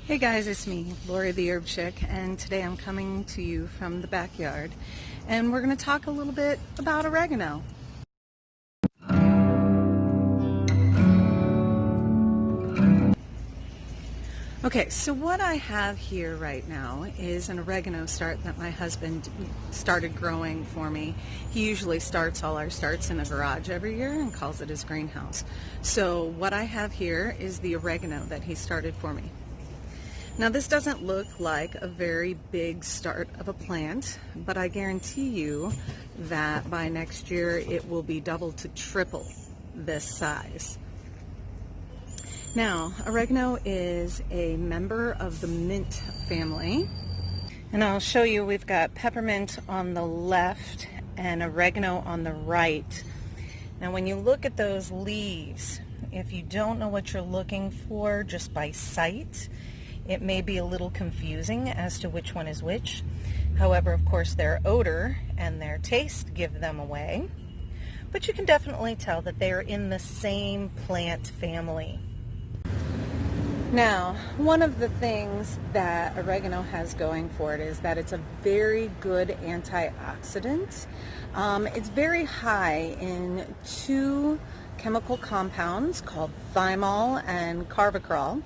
Hey guys, it's me, Lori the Herbchick, and today I'm coming to you from the backyard, and we're going to talk a little bit about oregano. Okay, so what I have here right now is an oregano start that my husband started growing for me. He usually starts all our starts in a garage every year and calls it his greenhouse. So what I have here is the oregano that he started for me. Now this doesn't look like a very big start of a plant, but I guarantee you that by next year it will be double to triple this size. Now, oregano is a member of the mint family, and I'll show you we've got peppermint on the left and oregano on the right. Now when you look at those leaves, if you don't know what you're looking for just by sight, it may be a little confusing as to which one is which. However, of course, their odor and their taste give them away. But you can definitely tell that they are in the same plant family. Now, one of the things that oregano has going for it is that it's a very good antioxidant. It's very high in two chemical compounds called thymol and carvacrol.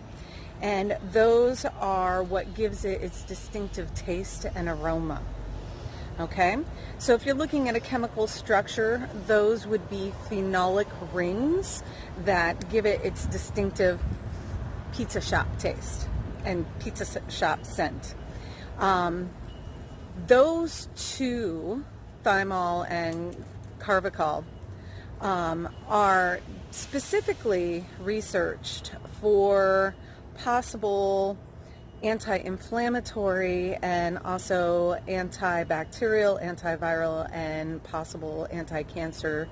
And those are what gives it its distinctive taste and aroma. Okay, so if you're looking at a chemical structure, those would be phenolic rings that give it its distinctive pizza shop taste and pizza shop scent. Those two, thymol and carvacrol, are specifically researched for possible anti-inflammatory and also antibacterial, antiviral, and possible anti-cancer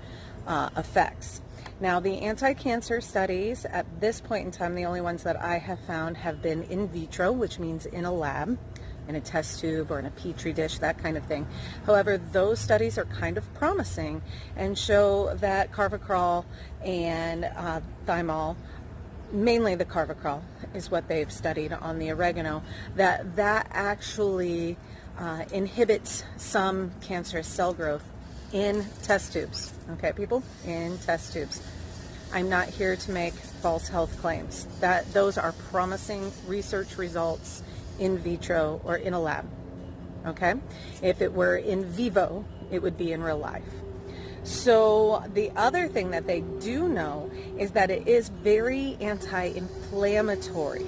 effects. Now, the anti-cancer studies at this point in time, the only ones that I have found have been in vitro, which means in a lab, in a test tube or in a petri dish, that kind of thing. However, those studies are kind of promising and show that carvacrol and thymol, mainly the carvacrol is what they've studied on the oregano, that actually inhibits some cancerous cell growth in test tubes. Okay, people, in test tubes. I'm not here to make false health claims. Those are promising research results in vitro or in a lab. Okay, if it were in vivo, it would be in real life. So the other thing that they do know is that it is very anti-inflammatory.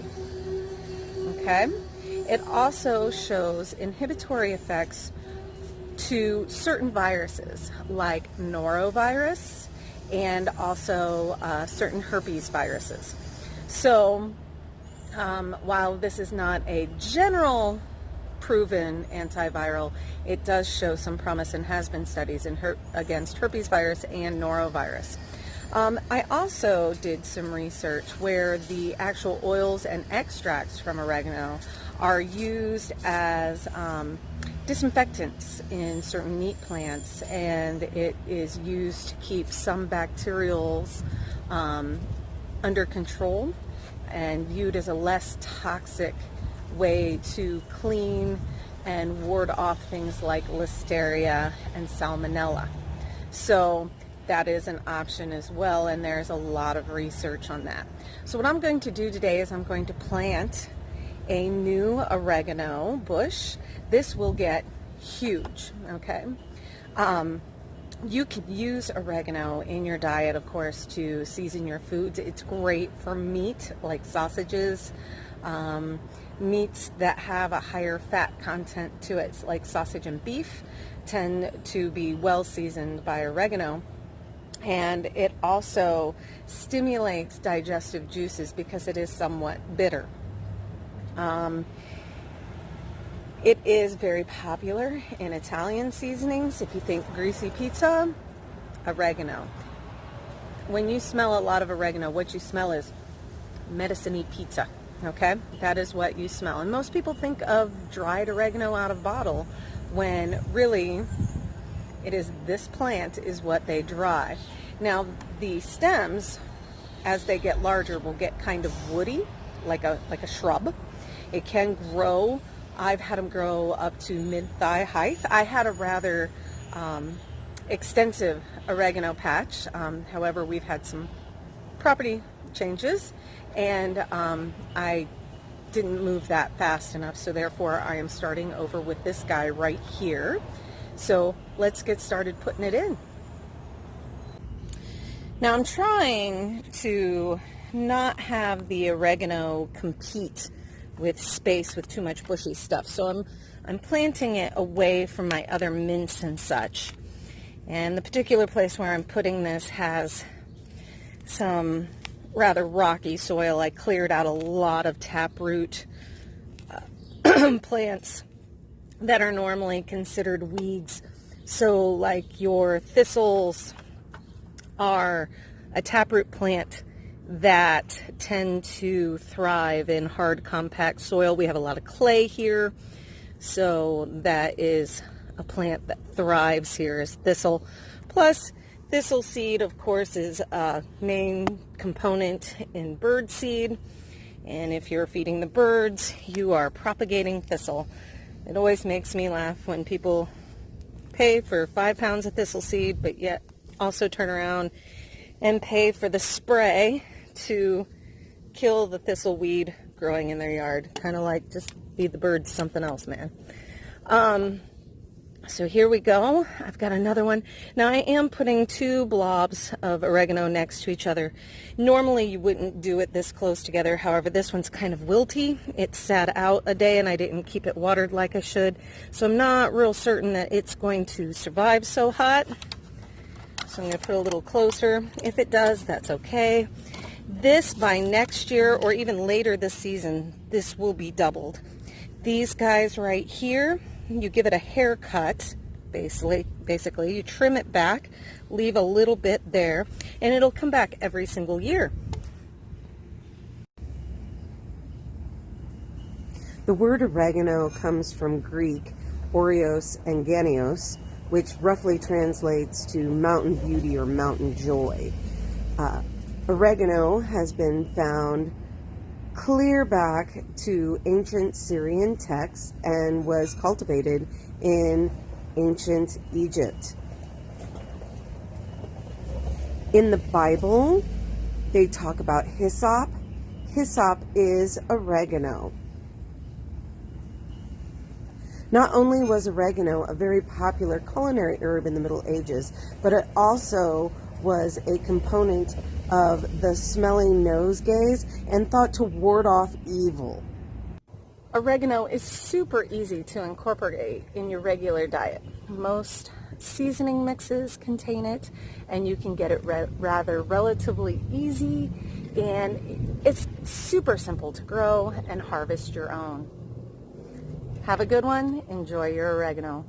Okay? It also shows inhibitory effects to certain viruses like norovirus and also certain herpes viruses. So while this is not a general proven antiviral, it does show some promise and has been studies against herpes virus and norovirus. I also did some research where the actual oils and extracts from oregano are used as disinfectants in certain meat plants, and it is used to keep some bacterials under control and viewed as a less toxic way to clean and ward off things like listeria and salmonella. So that is an option as well, and there's a lot of research on that. So what I'm going to do today is I'm going to plant a new oregano bush. This will get huge, okay? You could use oregano in your diet, of course, to season your foods. It's great for meat like sausages, meats that have a higher fat content to it, like sausage and beef, tend to be well seasoned by oregano. And it also stimulates digestive juices because it is somewhat bitter. It is very popular in Italian seasonings. If you think greasy pizza, oregano. When you smell a lot of oregano, what you smell is medicine-y pizza. Okay, that is what you smell. And most people think of dried oregano out of bottle when really it is this plant is what they dry. Now the stems, as they get larger, will get kind of woody, like a shrub, It can grow. I've had them grow up to mid-thigh height. I had a rather extensive oregano patch. However, we've had some property changes, and I didn't move that fast enough, so therefore I am starting over with this guy right here. So let's get started putting it in. Now I'm trying to not have the oregano compete with space with too much bushy stuff, so I'm planting it away from my other mints and such. And the particular place where I'm putting this has some rather rocky soil. I cleared out a lot of taproot plants that are normally considered weeds. So like your thistles are a taproot plant that tend to thrive in hard, compact soil. We have a lot of clay here, so that is a plant that thrives here is thistle. Plus, thistle seed, of course, is a main component in bird seed. And if you're feeding the birds, you are propagating thistle. It always makes me laugh when people pay for 5 pounds of thistle seed, but yet also turn around and pay for the spray to kill the thistle weed growing in their yard. Kind of like, just feed the birds something else, man. So here we go. I've got another one. Now I am putting 2 blobs of oregano next to each other. Normally you wouldn't do it this close together. However, this one's kind of wilty. It sat out a day and I didn't keep it watered like I should. So I'm not real certain that it's going to survive so hot. So I'm going to put a little closer. If it does, that's okay. This, by next year or even later this season, this will be doubled. These guys right here, you give it a haircut, basically. You trim it back, leave a little bit there, and it'll come back every single year. The word oregano comes from Greek oreos and ganios, which roughly translates to mountain beauty or mountain joy. Oregano has been found clear back to ancient Syrian texts and was cultivated in ancient Egypt. In the Bible, they talk about hyssop. Hyssop is oregano. Not only was oregano a very popular culinary herb in the Middle Ages, but it also was a component of the smelling nosegays and thought to ward off evil. Oregano is super easy to incorporate in your regular diet. Most seasoning mixes contain it, and you can get it rather relatively easy, and it's super simple to grow and harvest your own. Have a good one. Enjoy your oregano.